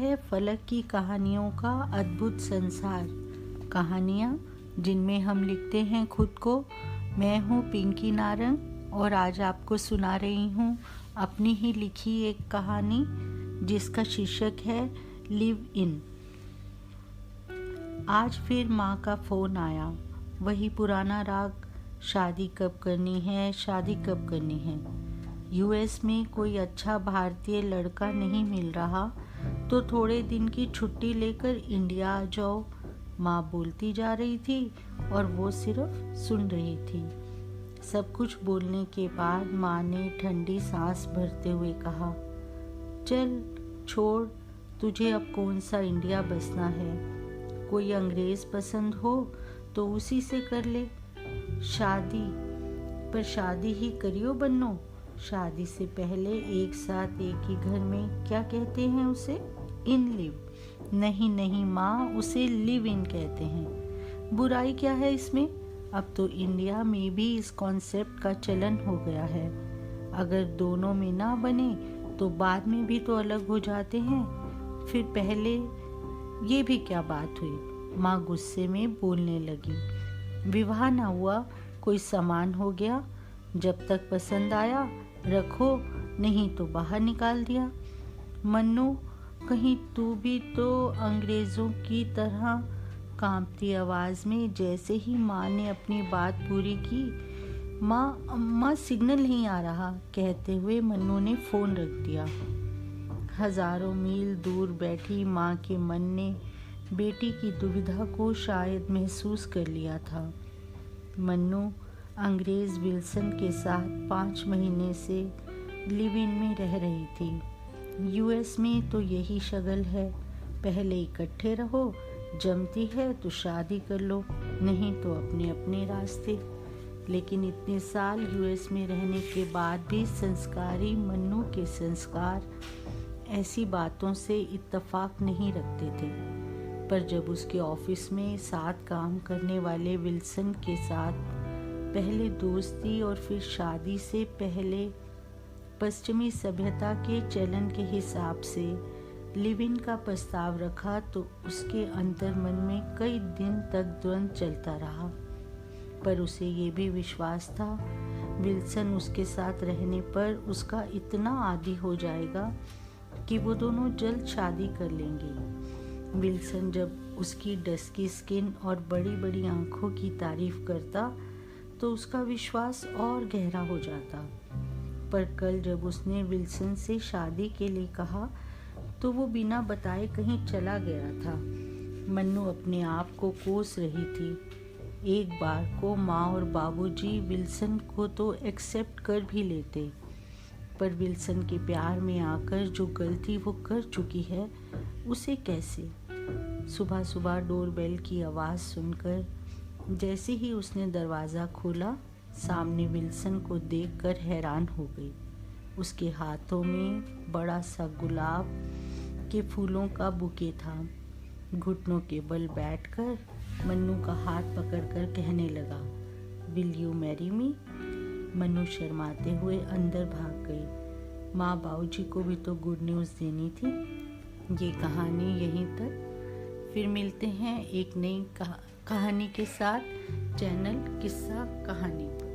है फलक की कहानियों का अद्भुत संसार। कहानियाँ जिनमें हम लिखते हैं खुद को। मैं हूँ पिंकी नारंग और आज आपको सुना रही हूँ अपनी ही लिखी एक कहानी जिसका शीर्षक है लिव इन। आज फिर माँ का फ़ोन आया। वही पुराना राग, शादी कब करनी है, शादी कब करनी है। यूएस में कोई अच्छा भारतीय लड़का नहीं मिल रहा तो थोड़े दिन की छुट्टी लेकर इंडिया आ जाओ, माँ बोलती जा रही थी और वो सिर्फ सुन रही थी। सब कुछ बोलने के बाद माँ ने ठंडी सांस भरते हुए कहा, चल छोड़, तुझे अब कौन सा इंडिया बसना है। कोई अंग्रेज़ पसंद हो तो उसी से कर ले शादी, पर शादी ही करियो बन्नो। शादी से पहले एक साथ एक ही घर में, क्या कहते हैं उसे, इन लिव। नहीं माँ, उसे लिव इन कहते हैं। बुराई क्या है इसमें। अब तो इंडिया में भी इस कॉन्सेप्ट का चलन हो गया है। अगर दोनों में ना बने तो बाद में भी तो अलग हो जाते हैं। फिर पहले ये भी क्या बात हुई। माँ गुस्से में बोलने लगी। विवाह ना हुआ, कोई सामान हो गया, जब तक पसंद आया रखो, नहीं तो बाहर निकाल दिया। मन्नू, कहीं तू भी तो अंग्रेज़ों की तरह, कांपती आवाज़ में जैसे ही माँ ने अपनी बात पूरी की। माँ सिग्नल नहीं आ रहा, कहते हुए मन्नू ने फ़ोन रख दिया। हज़ारों मील दूर बैठी माँ के मन ने बेटी की दुविधा को शायद महसूस कर लिया था। मन्नू अंग्रेज़ विल्सन के साथ 5 महीने से लिव इन में रह रही थी। यूएस में तो यही शगल है, पहले इकट्ठे रहो, जमती है तो शादी कर लो, नहीं तो अपने अपने रास्ते। लेकिन इतने साल यूएस में रहने के बाद भी संस्कारी मन्नू के संस्कार ऐसी बातों से इत्तेफाक नहीं रखते थे। पर जब उसके ऑफिस में साथ काम करने वाले विल्सन के साथ पहले दोस्ती और फिर शादी से पहले पश्चिमी सभ्यता के चलन के हिसाब से लिव इन का प्रस्ताव रखा तो उसके अंतर्मन में कई दिन तक द्वंद्व चलता रहा। पर उसे ये भी विश्वास था विल्सन उसके साथ रहने पर उसका इतना आदी हो जाएगा कि वो दोनों जल्द शादी कर लेंगे। विल्सन जब उसकी डस्की स्किन और बड़ी बड़ी आंखों की तारीफ करता तो उसका विश्वास और गहरा हो जाता। पर कल जब उसने विल्सन से शादी के लिए कहा तो वो बिना बताए कहीं चला गया था। मन्नू अपने आप को कोस रही थी। एक बार को माँ और बाबूजी विल्सन को तो एक्सेप्ट कर भी लेते, पर विल्सन के प्यार में आकर जो गलती वो कर चुकी है उसे कैसे। सुबह सुबह डोरबेल की आवाज़ सुनकर जैसे ही उसने दरवाज़ा खोला, सामने विल्सन को देखकर हैरान हो गई। उसके हाथों में बड़ा सा गुलाब के फूलों का बुके था। घुटनों के बल बैठकर मन्नू का हाथ पकड़कर कहने लगा, will you marry me. Mannu शर्माते हुए अंदर भाग गई। माँ बाबूजी को भी तो गुड न्यूज़ देनी थी। ये कहानी यहीं तक। फिर मिलते हैं एक नई कहानी के साथ चैनल किस्सा कहानी पर।